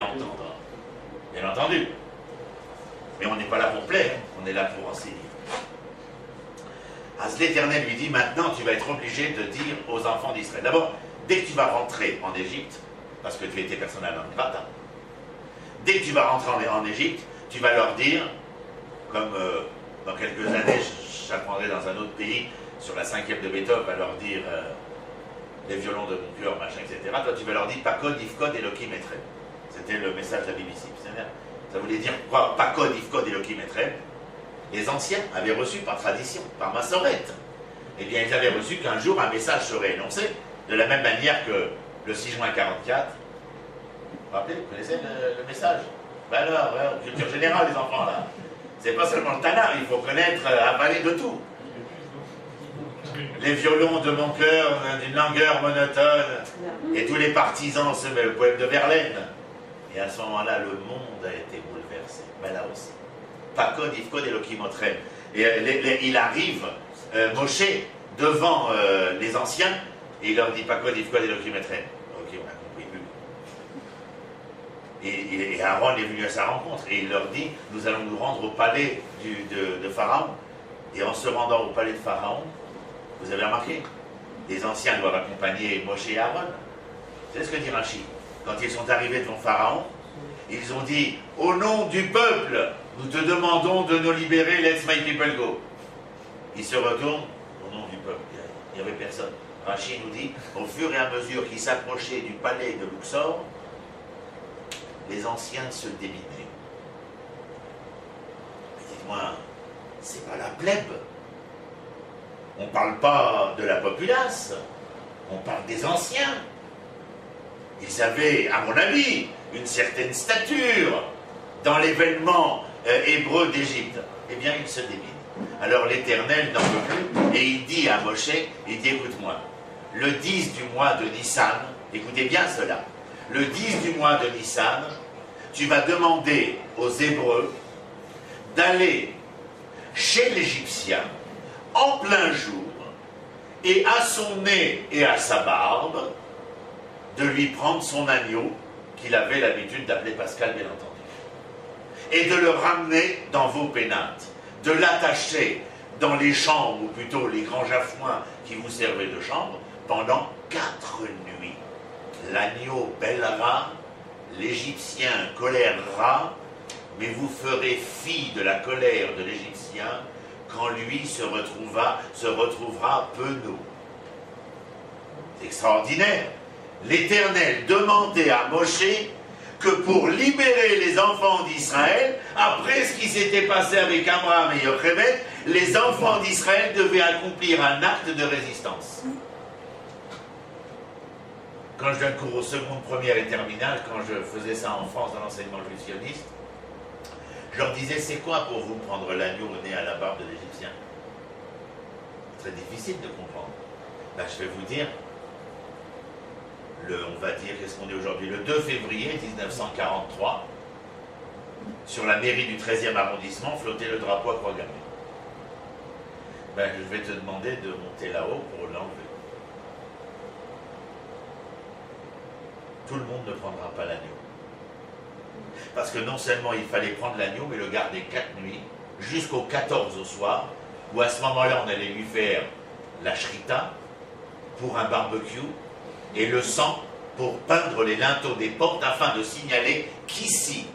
entendre. Bien entendu. Mais on n'est pas là pour plaire, on est là pour enseigner. L'Éternel lui dit, maintenant tu vas être obligé de dire aux enfants d'Israël. D'abord, dès que tu vas rentrer en Égypte, parce que tu étais personnel non grata, dès que tu vas rentrer en Égypte, tu vas leur dire, comme dans quelques années, j'apprendrai dans un autre pays, sur la 5e de Beethoven, va leur dire les violons de mon cœur, machin, etc. Toi, tu vas leur dire Pakod, Ifkod, Elohim, Etrem. C'était le message de la BBC. Ça voulait dire quoi? Pakod, Ifkod, Elohim, Etrem. Les anciens avaient reçu par tradition, par massorette. Eh bien, ils avaient reçu qu'un jour un message serait énoncé, de la même manière que le 6 juin 44. Vous vous rappelez, vous connaissez le message? Ben alors, culture générale, les enfants, là. C'est pas seulement le Tanakh, il faut connaître, avaler de tout. Les violons de mon cœur, d'une langueur monotone, et tous les partisans se mettent le poème de Verlaine. Et à ce moment-là, le monde a été bouleversé. Ben là aussi. Pakod, Ifkod, Elohim, Etrem. Et il arrive, Moshe, devant les anciens, et il leur dit Pakod, Ifkod, Elohim, Etrem. Ok, on a compris. Et Aaron est venu à sa rencontre, et il leur dit, nous allons nous rendre au palais de Pharaon. Et en se rendant au palais de Pharaon, vous avez remarqué, les anciens doivent accompagner Moshe et Aaron. C'est ce que dit Rachi. Quand ils sont arrivés devant Pharaon, ils ont dit, au nom du peuple, nous te demandons de nous libérer, let's my people go. Ils se retournent, au nom du peuple, il n'y avait personne. Rachi nous dit, au fur et à mesure qu'ils s'approchaient du palais de Luxor, les anciens se déminaient. Dites-moi, c'est pas la plèbe. On ne parle pas de la populace, on parle des anciens. Ils avaient, à mon avis, une certaine stature dans l'événement hébreu d'Égypte. Eh bien, ils se déminent. Alors l'Éternel n'en veut plus, et il dit à Moshe, il dit, écoute-moi, le 10 du mois de Nissan, écoutez bien cela, le 10 du mois de Nissan, tu vas demander aux Hébreux d'aller chez l'Égyptien en plein jour et à son nez et à sa barbe de lui prendre son agneau qu'il avait l'habitude d'appeler Pascal, bien entendu, et de le ramener dans vos pénates, de l'attacher dans les chambres, ou plutôt les grands jaffouins qui vous servaient de chambre, pendant 4 nuits. L'agneau bêlera, l'Égyptien colérera, mais vous ferez fi de la colère de l'Égyptien quand lui se retrouvera penaud. C'est extraordinaire. L'Éternel demandait à Moshe que pour libérer les enfants d'Israël, après ce qui s'était passé avec Abraham et Yochebed, les enfants d'Israël devaient accomplir un acte de résistance. Quand je donne cours aux secondes, premières et terminales, quand je faisais ça en France dans l'enseignement juif-sioniste, je leur disais, c'est quoi pour vous prendre l'agneau au nez à la barbe de l'Égyptien? Très difficile de comprendre. Ben, je vais vous dire, on va dire, qu'est-ce qu'on est aujourd'hui? Le 2 février 1943, sur la mairie du 13e arrondissement, flottait le drapeau à croix gammée. Ben, je vais te demander de monter là-haut pour l'enlever. Tout le monde ne prendra pas l'agneau. Parce que non seulement il fallait prendre l'agneau, mais le garder 4 nuits, jusqu'au 14 au soir, où à ce moment-là, on allait lui faire la shrita pour un barbecue, et le sang pour peindre les linteaux des portes, afin de signaler qu'ici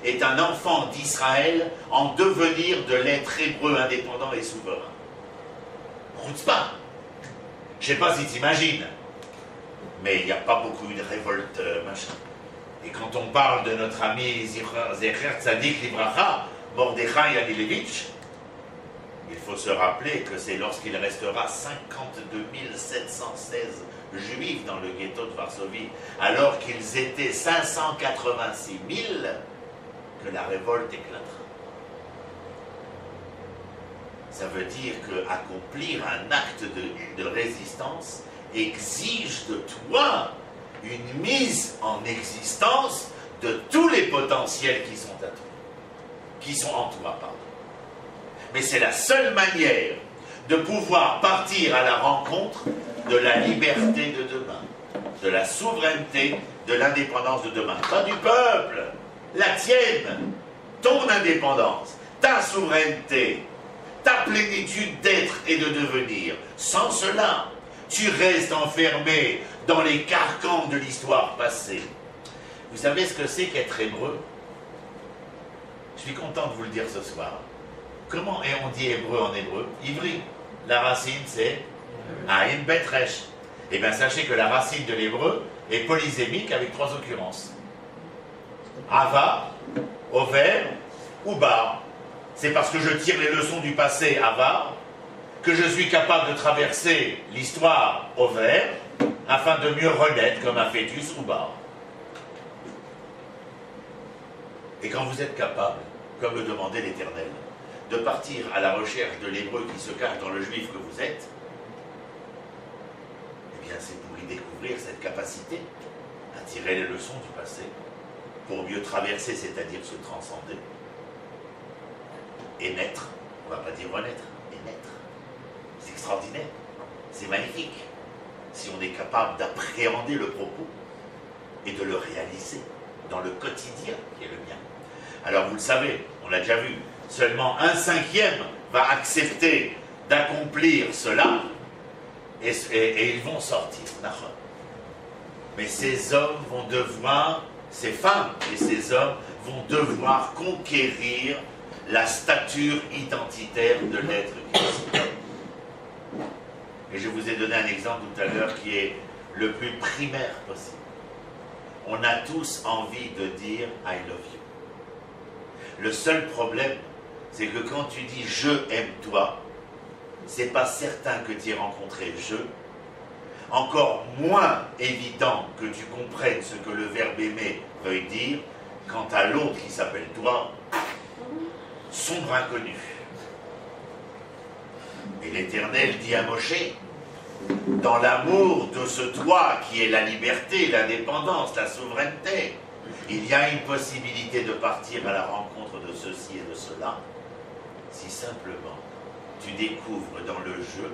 est un enfant d'Israël en devenir de l'être hébreu indépendant et souverain. Chutzpah. Je ne sais pas si tu imagines, mais il n'y a pas beaucoup de révolte, machin. Et quand on parle de notre ami Zecher Tzadik Livracha, Mordechai Anilevitch, il faut se rappeler que c'est lorsqu'il restera 52 716 juifs dans le ghetto de Varsovie, alors qu'ils étaient 586 000, que la révolte éclatera. Ça veut dire qu'accomplir un acte de résistance exige de toi une mise en existence de tous les potentiels qui sont à toi, qui sont en toi, pardon. Mais c'est la seule manière de pouvoir partir à la rencontre de la liberté de demain. de la souveraineté, de l'indépendance de demain. Pas du peuple, la tienne, ton indépendance, ta souveraineté, ta plénitude d'être et de devenir. Sans cela, tu restes enfermé dans les carcans de l'histoire passée. Vous savez ce que c'est qu'être hébreu? Je suis content de vous le dire ce soir. Comment on dit hébreu en hébreu? Ivri. La racine c'est Aïn Betresh. Eh bien sachez que la racine de l'hébreu est polysémique avec 3 occurrences. Ava, Over ou Bar. C'est parce que je tire les leçons du passé Ava que je suis capable de traverser l'histoire Over afin de mieux renaître comme un fœtus ou Bar. Et quand vous êtes capable, comme le demandait l'Éternel, de partir à la recherche de l'hébreu qui se cache dans le juif que vous êtes, eh bien c'est pour y découvrir cette capacité à tirer les leçons du passé, pour mieux traverser, c'est-à-dire se transcender, et naître, on ne va pas dire renaître, et naître. C'est extraordinaire, c'est magnifique, si on est capable d'appréhender le propos et de le réaliser dans le quotidien qui est le mien. Alors vous le savez, on l'a déjà vu, seulement 1/5 va accepter d'accomplir cela et ils vont sortir. Mais ces hommes vont devoir, ces femmes et ces hommes vont devoir conquérir la stature identitaire de l'être qu'ils sont. Et je vous ai donné un exemple tout à l'heure qui est le plus primaire possible. On a tous envie de dire « I love you ». Le seul problème, c'est que quand tu dis « je aime toi », c'est pas certain que tu aies rencontré « je », encore moins évident que tu comprennes ce que le verbe « aimer » veuille dire, quant à l'autre qui s'appelle « toi », sombre inconnu. Et l'Éternel dit à Moshe, dans l'amour de ce toi qui est la liberté, l'indépendance, la souveraineté, il y a une possibilité de partir à la rencontre de ceci et de cela, si simplement tu découvres dans le jeu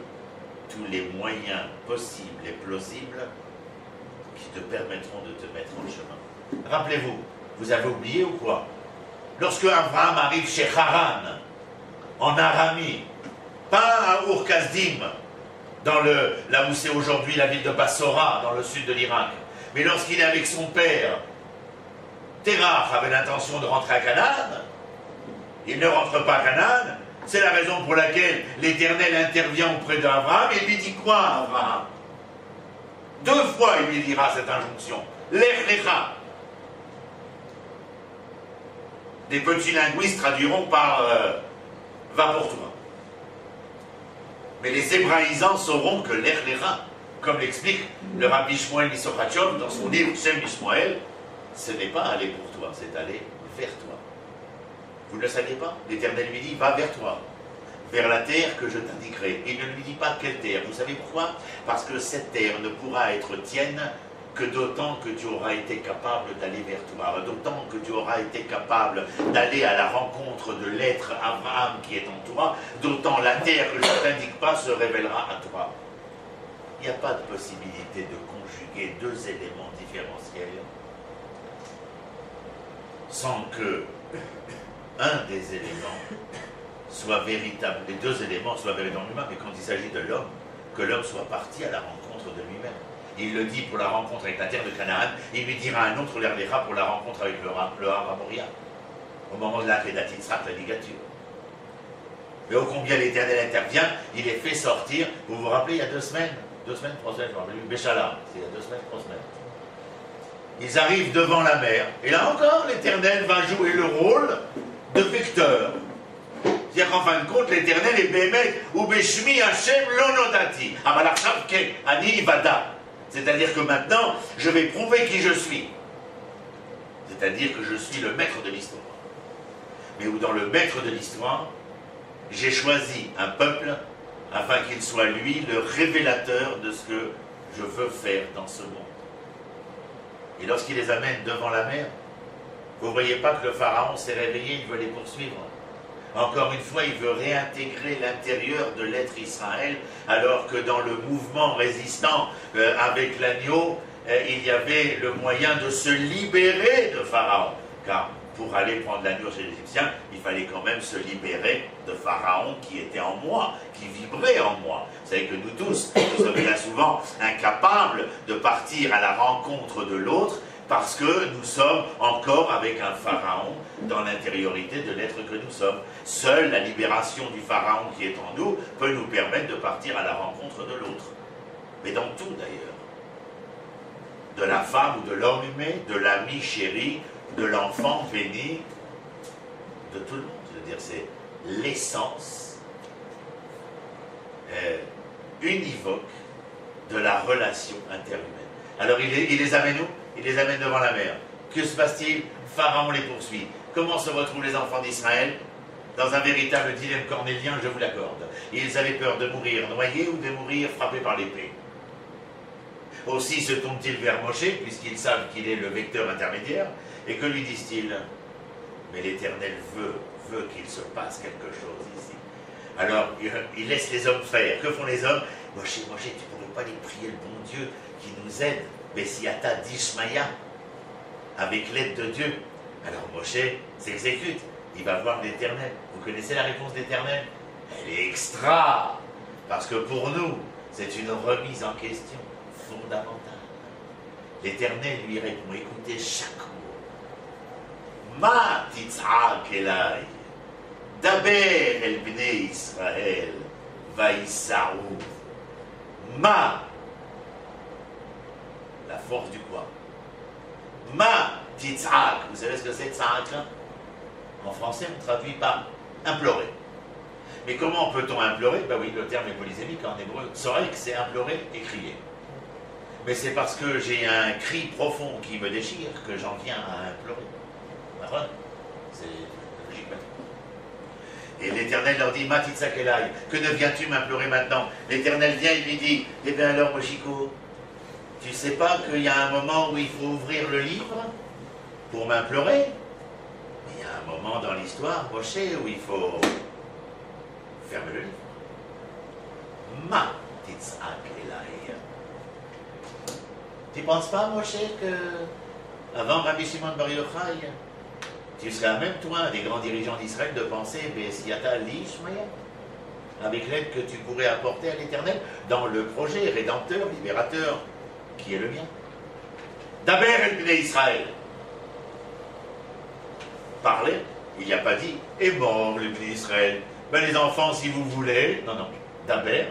tous les moyens possibles et plausibles qui te permettront de te mettre en chemin. Rappelez-vous, vous avez oublié ou quoi? Lorsque Abraham arrive chez Haran, en Aramie, pas à Ur-Kasdim, là où c'est aujourd'hui la ville de Bassora, dans le sud de l'Irak, mais lorsqu'il est avec son père, Terach avait l'intention de rentrer à Canaan, il ne rentre pas à Canaan, c'est la raison pour laquelle l'Éternel intervient auprès d'Abraham et lui dit quoi, Abraham? 2 fois il lui dira cette injonction, Lech Lecha. Des petits linguistes traduiront par va pour toi. Mais les hébraïsants sauront que Lech Lecha, comme l'explique le Rabbi Shmuel Misokhatchov dans son livre Shem Ishmael, ce n'est pas aller pour toi, c'est aller vers toi. Vous ne le saviez pas? L'Éternel lui dit, va vers toi, vers la terre que je t'indiquerai. Il ne lui dit pas quelle terre. Vous savez pourquoi? Parce que cette terre ne pourra être tienne que d'autant que tu auras été capable d'aller vers toi, d'autant que tu auras été capable d'aller à la rencontre de l'être Abraham qui est en toi, d'autant la terre que je ne t'indique pas se révélera à toi. Il n'y a pas de possibilité de conjuguer 2 éléments différentiels sans que un des éléments soit véritable, les 2 éléments soient véritablement humains, mais quand il s'agit de l'homme, que l'homme soit parti à la rencontre de lui-même. Il le dit pour la rencontre avec la terre de Canaan, il lui dira un autre l'Erdécha pour la rencontre avec le Har Moria, au moment de la Védatitzrak, la ligature. Mais ô combien l'Éternel intervient, il est fait sortir, vous vous rappelez, il y a 3 semaines, je me rappelle, Béchala, c'est il y a 3 semaines. Ils arrivent devant la mer, et là encore, l'Éternel va jouer le rôle de vecteur. C'est-à-dire qu'en fin de compte, l'Éternel est Bémet, ou Beshmi Hashem Lonodati, Amalachshavke, Ani Ivada. C'est-à-dire que maintenant, je vais prouver qui je suis. C'est-à-dire que je suis le maître de l'histoire. Mais où dans le maître de l'histoire, j'ai choisi un peuple afin qu'il soit lui le révélateur de ce que je veux faire dans ce monde. Et lorsqu'il les amène devant la mer, vous ne voyez pas que le pharaon s'est réveillé, il veut les poursuivre. Encore une fois, il veut réintégrer l'intérieur de l'être Israël, alors que dans le mouvement résistant avec l'agneau, il y avait le moyen de se libérer de Pharaon. Car pour aller prendre l'agneau chez l'Égyptien, il fallait quand même se libérer de Pharaon qui était en moi, qui vibrait en moi. Vous savez que nous tous, nous sommes bien souvent incapables de partir à la rencontre de l'autre parce que nous sommes encore avec un Pharaon dans l'intériorité de l'être que nous sommes. Seule la libération du Pharaon qui est en nous peut nous permettre de partir à la rencontre de l'autre. Mais dans tout d'ailleurs. De la femme ou de l'homme aimé, de l'ami chéri, de l'enfant béni, de tout le monde. Je veux dire, c'est l'essence univoque de la relation interhumaine. Alors il les amène où? Il les amène devant la mer. Que se passe-t-il? Pharaon les poursuit. Comment se retrouvent les enfants d'Israël? Dans un véritable dilemme cornélien, je vous l'accorde. Ils avaient peur de mourir noyés ou de mourir frappés par l'épée. Aussi se tournent-ils vers Moshe, puisqu'ils savent qu'il est le vecteur intermédiaire, et que lui disent-ils? Mais l'Éternel veut qu'il se passe quelque chose ici. Alors, il laisse les hommes faire. Que font les hommes? Moshe, tu ne pourrais pas les prier le bon Dieu qui nous aide, Bessiata d'Ishmaïa, avec l'aide de Dieu. Alors Moshe s'exécute, il va voir l'Éternel. Vous connaissez la réponse d'Éternel? Elle est extra, parce que pour nous, c'est une remise en question fondamentale. L'Éternel lui répond, écoutez chaque mot. Ma titzak elai, daber el bnei Israël, vaïsaou. Ma, la force du quoi? Ma titzak, vous savez ce que c'est tzak? En français, on traduit par implorer. Mais comment peut-on implorer? Ben oui, le terme est polysémique en hébreu. Tzorek, c'est implorer et crier. Mais c'est parce que j'ai un cri profond qui me déchire que j'en viens à implorer. Voilà. C'est logique maintenant. Et l'Éternel leur dit, Matitzak Elai, que ne viens-tu m'implorer maintenant? L'Éternel vient et lui dit, eh bien alors, Moshiko, tu sais pas qu'il y a un moment où il faut ouvrir le livre pour m'implorer? Il y a un moment dans l'histoire, Moshe, où il faut fermer le livre. Matitzak Elai. Tu ne penses pas, Moshe, que avant Rabbi Shimon Bar Yochai, tu serais même toi, un des grands dirigeants d'Israël, de penser Bessiata l'Ishmaïa, avec l'aide que tu pourrais apporter à l'Éternel dans le projet rédempteur, libérateur, qui est le mien. Daber el bnei Israël. Parler, il n'y a pas dit, et mort le bnei Israël. Ben les enfants, si vous voulez, non, Daber,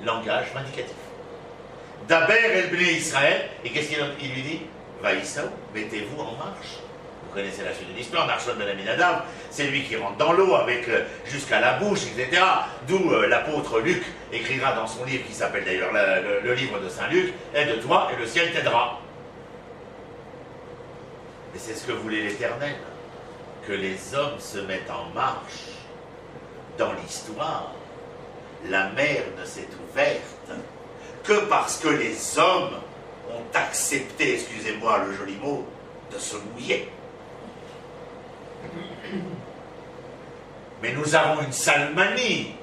langage vindicatif. Daber el bnei Israël, et qu'est-ce qu'il lui dit? Vaïsaou, mettez-vous en marche. Vous connaissez la suite de l'histoire, Nachshon ben Aminadav, c'est lui qui rentre dans l'eau avec jusqu'à la bouche, etc. D'où l'apôtre Luc écrira dans son livre, qui s'appelle d'ailleurs le livre de Saint Luc, aide-toi et le ciel t'aidera. Et c'est ce que voulait l'Éternel, que les hommes se mettent en marche. Dans l'histoire, la mer ne s'est ouverte que parce que les hommes ont accepté, excusez-moi le joli mot, de se mouiller. Mais nous avons une sale manie.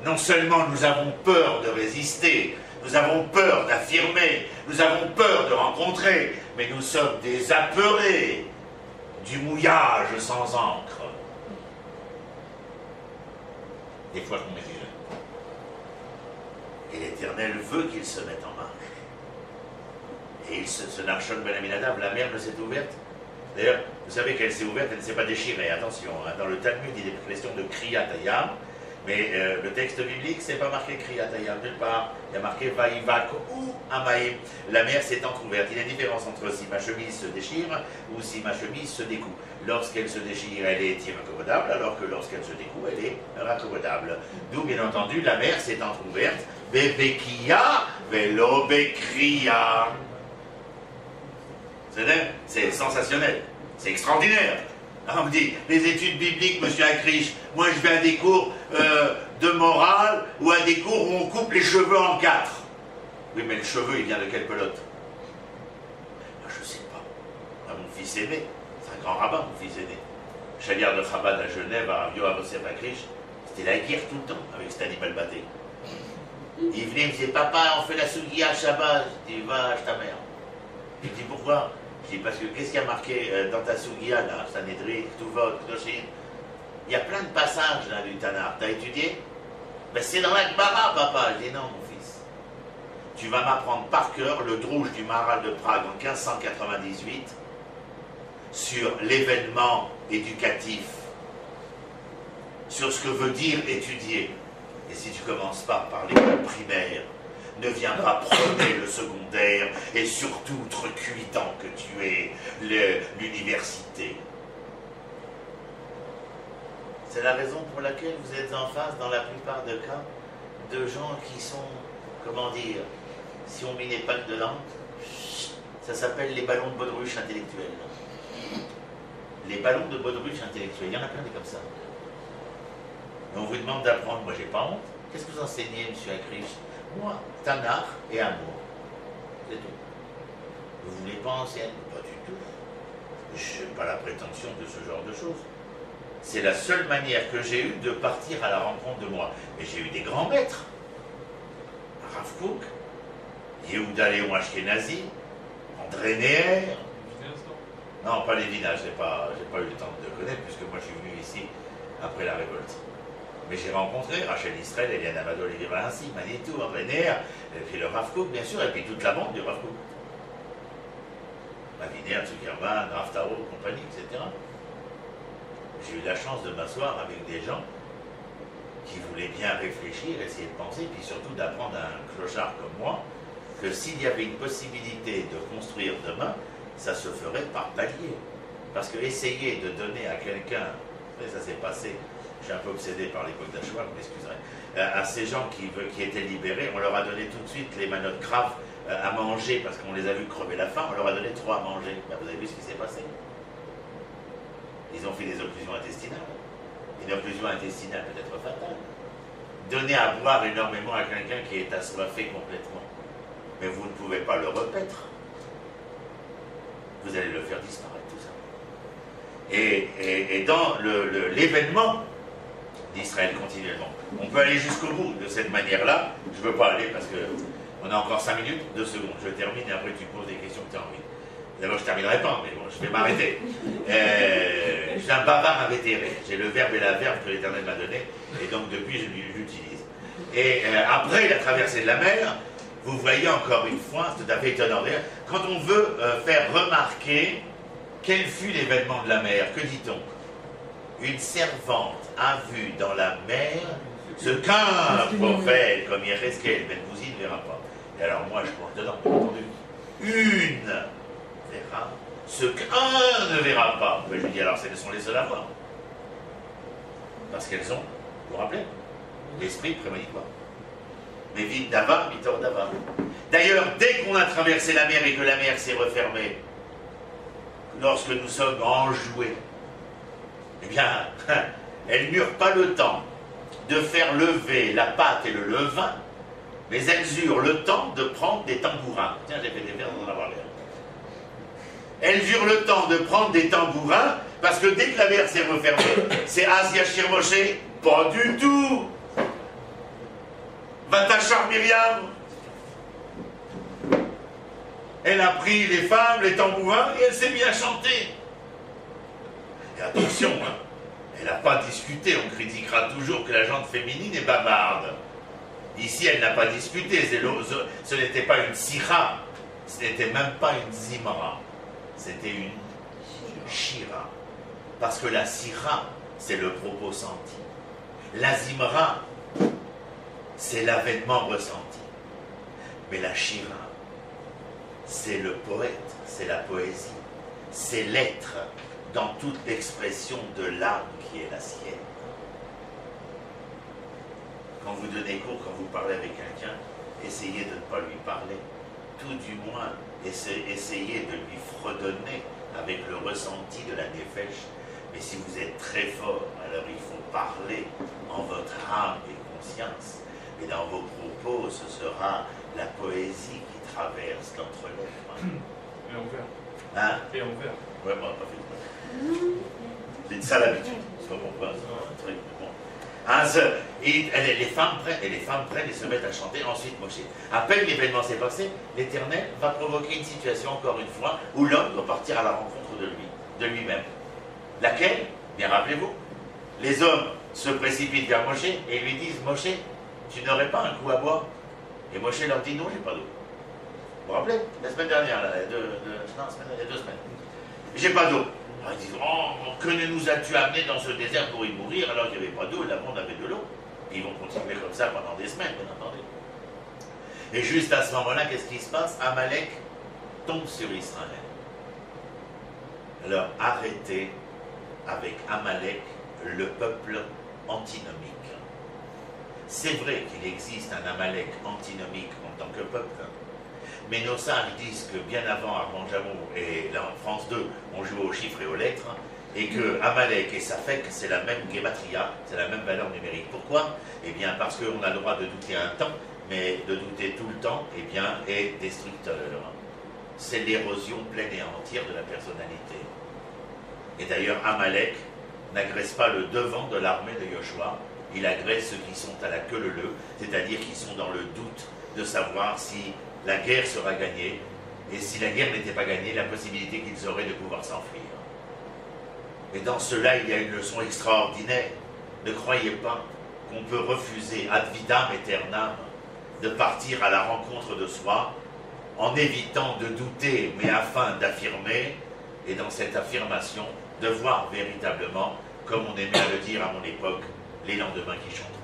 Non seulement nous avons peur de résister, nous avons peur d'affirmer, nous avons peur de rencontrer, mais nous sommes des apeurés du mouillage sans encre. Des fois qu'on m'exige. Et l'Éternel veut qu'ils se mettent en marche. Et ce Nachshon ben Aminadav, la mer ne s'est ouverte. D'ailleurs, vous savez qu'elle s'est ouverte, elle ne s'est pas déchirée. Attention, hein, dans le Talmud, il est question de Kriyat Hayam, mais le texte biblique, c'est pas marqué Kriyat Hayam nulle part. Il y a marqué Vaïvak ou Amaïm. La mer s'est entrouverte. Il y a une différence entre si ma chemise se déchire ou si ma chemise se découd. Lorsqu'elle se déchire, elle est irraccommodable, alors que lorsqu'elle se découd, elle est raccommodable. D'où, bien entendu, la mer s'est entrouverte. Bebekia velo bekria. C'est sensationnel, c'est extraordinaire. Alors on me dit, les études bibliques, monsieur Akrish, moi je vais à des cours de morale ou à des cours où on coupe les cheveux en 4. Oui, mais le cheveu, il vient de quelle pelote? Je ne sais pas. Mon fils aîné, c'est un grand rabbin, mon fils aîné. Chaliard de Chabad à Genève, à Yoav Yosef Akrish, c'était la guerre tout le temps avec cet animal batté. Il venait, il me disait, papa, on fait la sougia à Shabbat. Je dis, vache ta mère. Je dis pourquoi? Je dis parce que qu'est-ce qu'il y a marqué dans ta Sugia, là, Sanhedrin, Ktuvot, Kedoshim? Il y a plein de passages là du Tanakh. T'as étudié? Ben c'est dans la Gemara, papa. Je dis non, mon fils. Tu vas m'apprendre par cœur le Drouche du Maharal de Prague en 1598 sur l'événement éducatif, sur ce que veut dire étudier. Et si tu commences pas par l'école primaire, ne viens pas prôner le secondaire et surtout truculent que tu es, l'université. C'est la raison pour laquelle vous êtes en face, dans la plupart des cas, de gens qui sont, comment dire, si on met les pattes dedans, ça s'appelle les ballons de baudruche intellectuels. Les ballons de baudruche intellectuels, il y en a plein des comme ça. On vous demande d'apprendre, moi j'ai pas honte. Qu'est-ce que vous enseignez, monsieur Akrish? Moi, Tanakh et amour. C'est tout. Vous voulez pas enseigner? Pas du tout. Je n'ai pas la prétention de ce genre de choses. C'est la seule manière que j'ai eue de partir à la rencontre de moi. Mais j'ai eu des grands maîtres. Rav Kook, Yehuda Léon Ashkenazi, André Neher. Non, pas Lévina, je n'ai pas eu le temps de le connaître, puisque moi je suis venu ici après la révolte. Mais j'ai rencontré Rachel Israël, Eliane Amado, Olivier Valency, Manitou, André Neher, et puis le Rav Kook, bien sûr, et puis toute la bande du Rav Kook. Maviner, Zuckerman, Rav Tao, compagnie, etc. J'ai eu la chance de m'asseoir avec des gens qui voulaient bien réfléchir, essayer de penser, puis surtout d'apprendre à un clochard comme moi que s'il y avait une possibilité de construire demain, ça se ferait par palier. Parce que essayer de donner à quelqu'un, ça s'est passé, je suis un peu obsédé par l'époque d'Achoua, vous m'excuserez, à ces gens qui étaient libérés, on leur a donné tout de suite les manottes graves à manger parce qu'on les a vus crever la faim, on leur a donné 3 à manger. Ben, vous avez vu ce qui s'est passé? Ils ont fait des occlusions intestinales. Une occlusion intestinale peut être fatale. Donner à boire énormément à quelqu'un qui est assoiffé complètement. Mais vous ne pouvez pas le repaître. Vous allez le faire disparaître, tout ça. Et dans l'événement d'Israël continuellement, on peut aller jusqu'au bout de cette manière-là. Je ne veux pas aller parce qu'on a encore 5 minutes, 2 secondes. Je termine et après tu poses des questions que tu as envie. D'abord, je ne terminerai pas, mais bon, je vais m'arrêter. J'ai un bavard invétéré. J'ai le verbe et la verbe que l'Éternel m'a donné, et donc depuis, je l'utilise. Et après la traversée de la mer, vous voyez encore une fois, c'est tout à fait étonnant. Quand on veut faire remarquer quel fut l'événement de la mer, que dit-on? Une servante a vu dans la mer ce qu'un prophète comme Yereskel Ben Bouzi ne verra pas. Et alors moi, je pense dedans, bien entendu. Une verra ce qu'un ne verra pas. Mais je lui dis alors, ce sont les seuls à voir. Parce qu'elles ont, vous vous rappelez, l'esprit prémonitoire. Mais vite d'ava, vite hors d'ava. D'ailleurs, dès qu'on a traversé la mer et que la mer s'est refermée, lorsque nous sommes enjoués, eh bien, elles n'eurent pas le temps de faire lever la pâte et le levain, mais elles eurent le temps de prendre des tambourins. Tiens, j'ai fait des vers, on en a parlé. Elles eurent le temps de prendre des tambourins, parce que dès que la mer s'est refermée, c'est Asia Shir-Moshe? Pas du tout. Vatachar Myriam. Elle a pris les femmes, les tambourins, et elle s'est mise à chanter. Et attention, hein, elle n'a pas discuté, on critiquera toujours que la gente féminine est bavarde. Ici, elle n'a pas discuté, ce n'était pas une sira, ce n'était même pas une zimra, c'était une shira. Parce que la sira, c'est le propos senti. La zimra, c'est l'avènement ressenti. Mais la shira, c'est le poète, c'est la poésie, c'est l'être dans toute l'expression de l'âme qui est la sienne. Quand vous donnez cours, quand vous parlez avec quelqu'un, essayez de ne pas lui parler. Tout du moins, essayez de lui fredonner avec le ressenti de la nefesh. Mais si vous êtes très fort, alors il faut parler en votre âme et conscience. Et dans vos propos, ce sera la poésie qui traverse l'entrelèvre. Et en vert. Hein? Et en vert. Ouais, moi, pas fait de c'est ça l'habitude. C'est pas pourquoi, c'est un truc. Bon. Les femmes prennent et se mettent à chanter. Ensuite, Moshe, à peine l'événement s'est passé, l'Éternel va provoquer une situation, encore une fois, où l'homme doit partir à la rencontre de lui-même. Laquelle? Bien rappelez-vous, les hommes se précipitent vers Moshe et lui disent, Moshe, tu n'aurais pas un coup à boire? Et Moshe leur dit, non, j'ai pas d'eau. Vous vous rappelez? La semaine dernière, là, il y a 2 semaines. J'ai pas d'eau. Alors ils disent, oh, que ne nous as-tu amené dans ce désert pour y mourir alors qu'il n'y avait pas d'eau et là-bas on avait de l'eau? Et ils vont continuer comme ça pendant des semaines, bien entendu. Et juste à ce moment-là, qu'est-ce qui se passe? Amalek tombe sur Israël. Alors arrêtez avec Amalek le peuple antinomique. C'est vrai qu'il existe un Amalek antinomique en tant que peuple, mais nos sages disent que bien avant Armand Jameau et la France 2 ont joué aux chiffres et aux lettres, et que Amalek et Safek, c'est la même gématria, c'est la même valeur numérique. Pourquoi? Eh bien parce qu'on a le droit de douter un temps, mais de douter tout le temps, eh bien, est destructeur. C'est l'érosion pleine et entière de la personnalité. Et d'ailleurs, Amalek n'agresse pas le devant de l'armée de Yoshua, il agresse ceux qui sont à la queue leu, c'est-à-dire qui sont dans le doute de savoir si la guerre sera gagnée, et si la guerre n'était pas gagnée, la possibilité qu'ils auraient de pouvoir s'enfuir. Et dans cela, il y a une leçon extraordinaire. Ne croyez pas qu'on peut refuser ad vitam aeternam de partir à la rencontre de soi en évitant de douter, mais afin d'affirmer, et dans cette affirmation, de voir véritablement, comme on aimait à le dire à mon époque, les lendemains qui chanteront.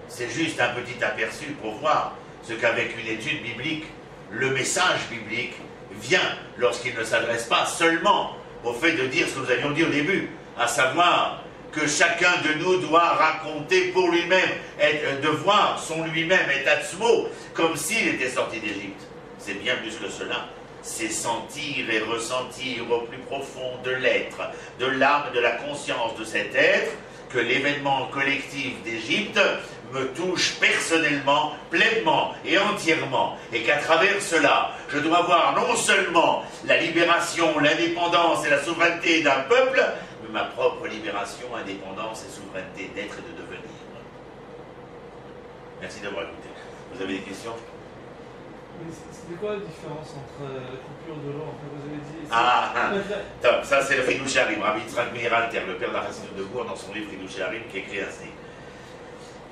C'est juste un petit aperçu pour voir ce qu'avec une étude biblique, le message biblique vient lorsqu'il ne s'adresse pas seulement au fait de dire ce que nous avions dit au début, à savoir que chacun de nous doit raconter pour lui-même, de voir son lui-même et atzmo, comme s'il était sorti d'Égypte. C'est bien plus que cela. C'est sentir et ressentir au plus profond de l'être, de l'âme, de la conscience de cet être, que l'événement collectif d'Égypte me touche personnellement, pleinement et entièrement, et qu'à travers cela, je dois voir non seulement la libération, l'indépendance et la souveraineté d'un peuple, mais ma propre libération, indépendance et souveraineté d'être et de devenir. Merci d'avoir écouté. Vous avez des questions? C'est quoi la différence entre la coupure de l'eau? Vous avez dit... Top, ça c'est le Fridouche Harim, Rabbi Yitzhak Meir Alter, le père de la Chassidut de Gour, dans son livre Fridouche Harim, qui écrit ainsi.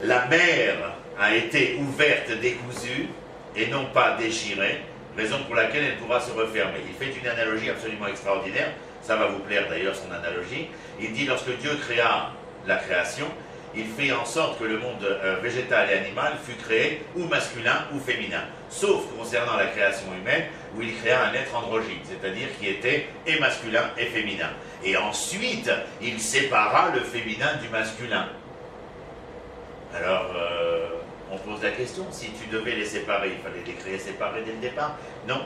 La mer a été ouverte, décousue, et non pas déchirée, raison pour laquelle elle pourra se refermer. Il fait une analogie absolument extraordinaire, ça va vous plaire d'ailleurs son analogie. Il dit, lorsque Dieu créa la création, il fait en sorte que le monde végétal et animal fût créé ou masculin ou féminin, sauf concernant la création humaine, où il créa un être androgyne, c'est-à-dire qui était et masculin et féminin. Et ensuite, il sépara le féminin du masculin. Alors, on pose la question, si tu devais les séparer, il fallait les créer séparés dès le départ? Non.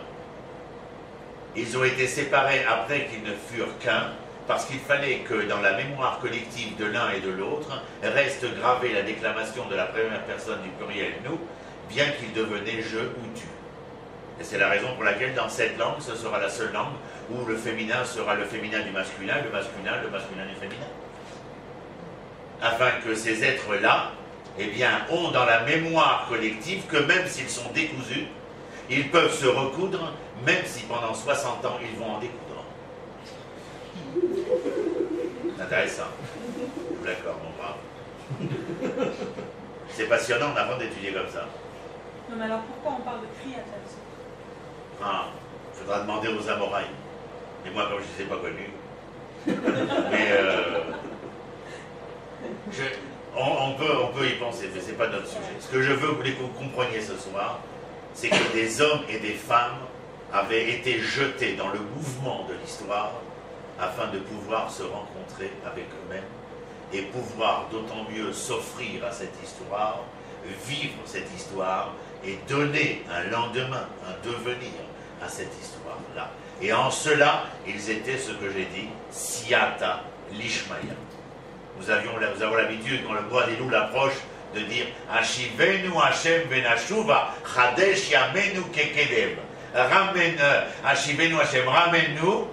Ils ont été séparés après qu'ils ne furent qu'un, parce qu'il fallait que dans la mémoire collective de l'un et de l'autre reste gravée la déclamation de la première personne du pluriel nous, bien qu'il devenait je ou tu. Et c'est la raison pour laquelle dans cette langue, ce sera la seule langue où le féminin sera le féminin du masculin, le masculin du féminin. Afin que ces êtres-là, eh bien, ont dans la mémoire collective que même s'ils sont décousus, ils peuvent se recoudre, même si pendant 60 ans, ils vont en découdre. C'est intéressant. D'accord, mon brave. C'est passionnant d'apprendre d'étudier comme ça. Non, mais alors pourquoi on parle de Kriyat-Yatsum? Il faudra demander aux Amoraïs. Et moi, comme je ne les ai pas connus. Mais on peut y penser, mais ce n'est pas notre sujet. Ce que je veux que vous compreniez ce soir, c'est que des hommes et des femmes avaient été jetés dans le mouvement de l'histoire afin de pouvoir se rencontrer avec eux-mêmes et pouvoir d'autant mieux s'offrir à cette histoire, vivre cette histoire et donner un lendemain, un devenir à cette histoire-là. Et en cela, ils étaient ce que j'ai dit, Siata Lishmaya. Nous avons l'habitude, quand le mois des loups approche, de dire Ashivenu Hashem venashuva, Chadesh Yamenu kekedem. Ashivenu Hashem, ramène-nous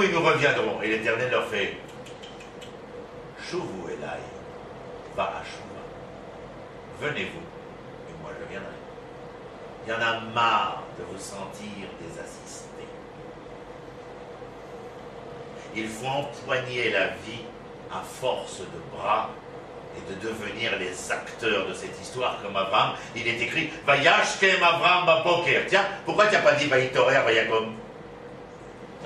et nous reviendrons. Et l'Éternel leur fait Chouvou Elai, va à Chouva. Venez-vous, et moi je viendrai. Il y en a marre de vous sentir des assistés. Il faut empoigner la vie à force de bras et de devenir les acteurs de cette histoire comme Abraham. Il est écrit Vayashkem Abraham Bapoker. Tiens, pourquoi tu n'as pas dit Vaïtorer Vayakom?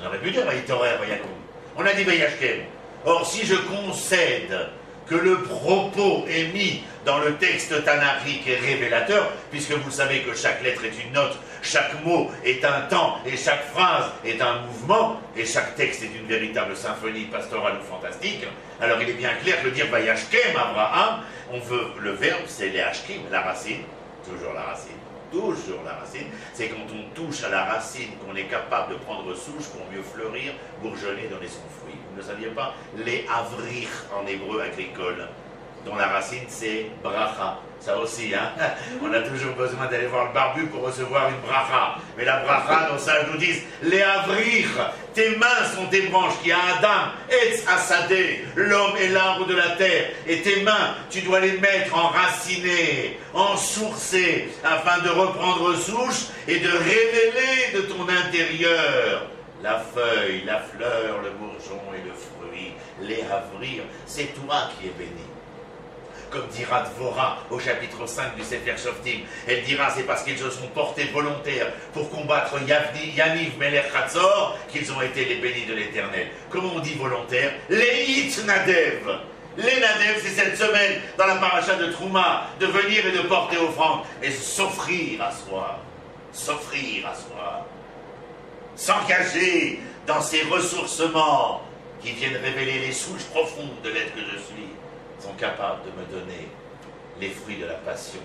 On aurait pu dire Vaïtorer Vayakom. On a dit Vayashkem. Or, si je concède que le propos est mis dans le texte tanakhique est révélateur, puisque vous savez que chaque lettre est une note, chaque mot est un temps, et chaque phrase est un mouvement, et chaque texte est une véritable symphonie pastorale ou fantastique, alors il est bien clair que dire Vayashkem Abraham, on veut, le verbe c'est les hashkim, la racine, toujours la racine. Toujours la racine, c'est quand on touche à la racine qu'on est capable de prendre souche pour mieux fleurir, bourgeonner, donner son fruit. Vous ne saviez pas? Les avrir en hébreu agricole, dont la racine c'est bracha. Ça aussi, hein? On a toujours besoin d'aller voir le barbu pour recevoir une bracha. Mais la bracha, nos sages nous disent, les avrir, tes mains sont tes branches, qui a Adam, Etz Asadeh, l'homme est l'arbre de la terre. Et tes mains, tu dois les mettre enracinées, ensourcées, afin de reprendre souche et de révéler de ton intérieur la feuille, la fleur, le bourgeon et le fruit. Les avrir, c'est toi qui es béni. Comme dira Dvorah au chapitre 5 du Sefer Shoftim, elle dira c'est parce qu'ils se sont portés volontaires pour combattre Yaniv Melech Hatzor qu'ils ont été les bénis de l'Éternel. Comment on dit volontaire? Les Hit Nadev. Les Nadev, c'est cette semaine dans la paracha de Trouma, de venir et de porter offrande et s'offrir à soi. S'offrir à soi. S'engager dans ces ressourcements qui viennent révéler les souches profondes de l'être que je suis. Sont capables de me donner les fruits de la passion,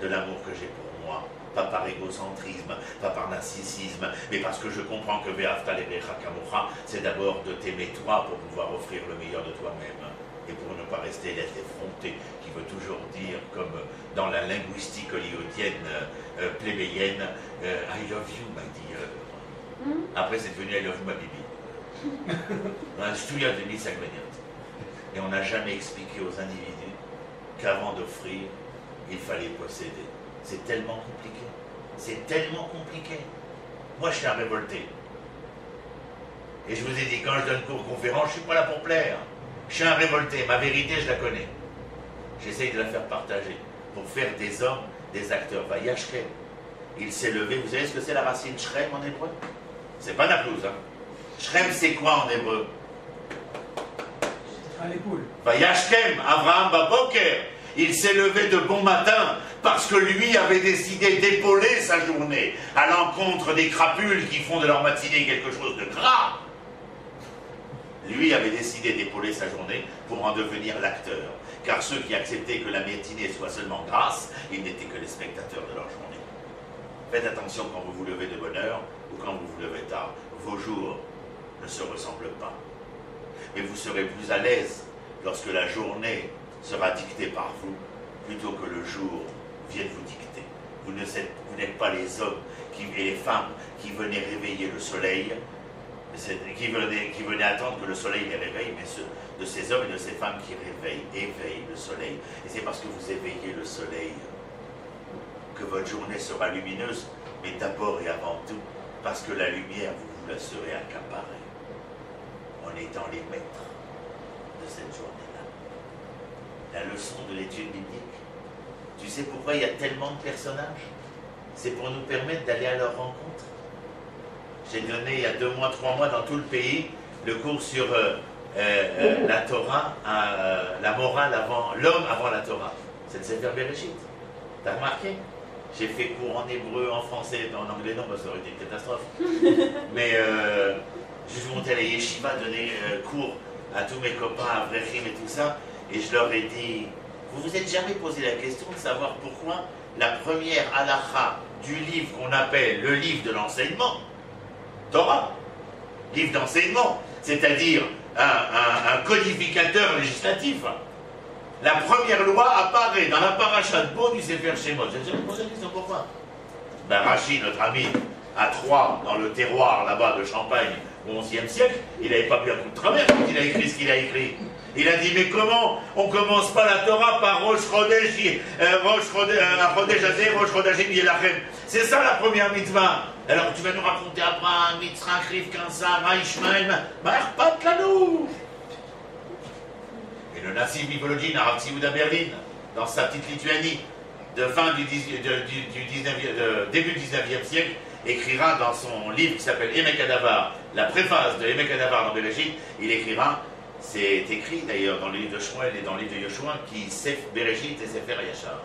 de l'amour que j'ai pour moi, pas par égocentrisme, pas par narcissisme, mais parce que je comprends que Ve'afta lerecha kamocha, c'est d'abord de t'aimer toi pour pouvoir offrir le meilleur de toi-même, et pour ne pas rester l'être effronté, qui veut toujours dire, comme dans la linguistique hollywoodienne, plébéienne, I love you, my dear. Après, c'est devenu I love you, ma bibi. Et on n'a jamais expliqué aux individus qu'avant d'offrir, il fallait posséder. C'est tellement compliqué. C'est tellement compliqué. Moi, je suis un révolté. Et je vous ai dit, quand je donne cours conférence, je ne suis pas là pour plaire. Je suis un révolté. Ma vérité, je la connais. J'essaye de la faire partager pour faire des hommes, des acteurs. Vayashkem. Il s'est levé. Vous savez ce que c'est la racine Shrem en hébreu? C'est pas Naplouse. Hein. Shrem, c'est quoi en hébreu? À l'épaule. Vayashkem, Abraham Baboker, il s'est levé de bon matin parce que lui avait décidé d'épauler sa journée à l'encontre des crapules qui font de leur matinée quelque chose de gras. Lui avait décidé d'épauler sa journée pour en devenir l'acteur. Car ceux qui acceptaient que la matinée soit seulement grasse, ils n'étaient que les spectateurs de leur journée. Faites attention quand vous vous levez de bonne heure ou quand vous vous levez tard. Vos jours ne se ressemblent pas. Mais vous serez plus à l'aise lorsque la journée sera dictée par vous, plutôt que le jour vienne vous dicter. Vous n'êtes pas les hommes et les femmes qui venaient réveiller le soleil, qui venaient attendre que le soleil les réveille, mais ceux de ces hommes et de ces femmes qui éveillent le soleil. Et c'est parce que vous éveillez le soleil que votre journée sera lumineuse, mais d'abord et avant tout, parce que la lumière, vous la serez accaparée. En étant les maîtres de cette journée-là. La leçon de l'étude biblique. Tu sais pourquoi il y a tellement de personnages? C'est pour nous permettre d'aller à leur rencontre. J'ai donné il y a 2 mois, 3 mois dans tout le pays le cours sur la Torah, la morale avant, l'homme avant la Torah. C'est le Sefer Bereshit. T'as remarqué? J'ai fait cours en hébreu, en français, en anglais, non, ça aurait été une catastrophe. Mais je suis monté à la yeshiva, donner cours à tous mes copains, à Vrechim et tout ça, et je leur ai dit, vous vous êtes jamais posé la question de savoir pourquoi la première halakha du livre qu'on appelle le livre de l'enseignement, Torah, livre d'enseignement, c'est-à-dire un codificateur législatif, la première loi apparaît dans la paracha de Bo du Sefer Shemot. J'ai jamais posé la question pourquoi. Ben Rashi, notre ami, à Troyes, dans le terroir là-bas de Champagne, au XIe siècle, il n'avait pas pu un coup de travers quand il a écrit ce qu'il a écrit. Il a dit, mais comment on commence pas la Torah par Rosh Chodesh, Rosh Chodashim Yelachem? C'est ça la première mitzvah. Alors tu vas nous raconter Abraham, Yitzhak, Rivka, Sarah, Ishmael, Ma'arpat Lanou. Et le Nassim Ivolodine, Arav Tzivouda Berlin, dans sa petite Lituanie, début du 19e siècle, écrira dans son livre qui s'appelle Emek Hadavar, la préface de Emek Hadavar dans Bereshit, il écrira, c'est écrit d'ailleurs dans le livre de Shmuel et dans le livre de Yoshua, qui Sef Bereshit et Sefer Yachar.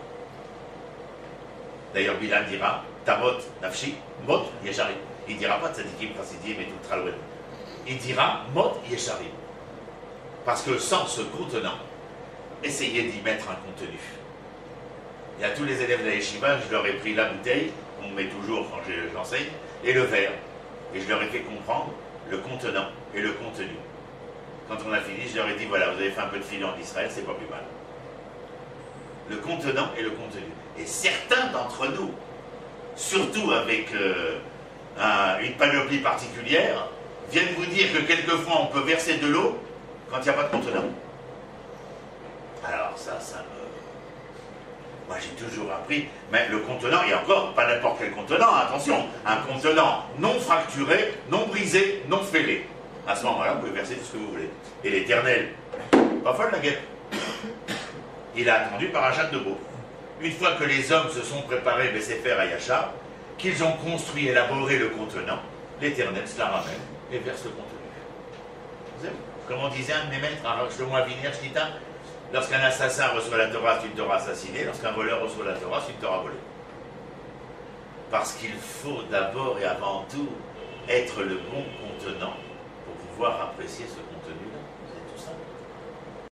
D'ailleurs, Bilan dira, Tamot Nafshi, Mot Yesharim. Il ne dira pas Tzadikim, Chassidim et tout Tralwen. Il dira Mot Yesharim. Parce que sans ce contenant, essayez d'y mettre un contenu. Il y a tous les élèves de la yeshiva, je leur ai pris la bouteille, qu'on met toujours quand j'enseigne, et le verre. Et je leur ai fait comprendre le contenant et le contenu. Quand on a fini, je leur ai dit, voilà, vous avez fait un peu de filet en Israël, c'est pas plus mal. Le contenant et le contenu. Et certains d'entre nous, surtout avec une panoplie particulière, viennent vous dire que quelquefois on peut verser de l'eau quand il n'y a pas de contenant. Alors ça me... Moi j'ai toujours appris, mais le contenant, et encore, pas n'importe quel contenant, attention, un contenant non fracturé, non brisé, non fêlé. À ce moment-là, vous pouvez verser tout ce que vous voulez. Et l'Éternel, pas folle la guerre. Il a attendu Parashat de Beau. Une fois que les hommes se sont préparés, Besséfer à Yachar, qu'ils ont construit, élaboré le contenant, l'Éternel se la ramène et verse le contenu. Comme on disait un de mes maîtres, Shlomo Aviner, Shlita, lorsqu'un assassin reçoit la Torah, c'est une Torah assassinée, lorsqu'un voleur reçoit la Torah, c'est une Torah volée. Parce qu'il faut d'abord et avant tout être le bon contenant pour pouvoir apprécier ce contenant.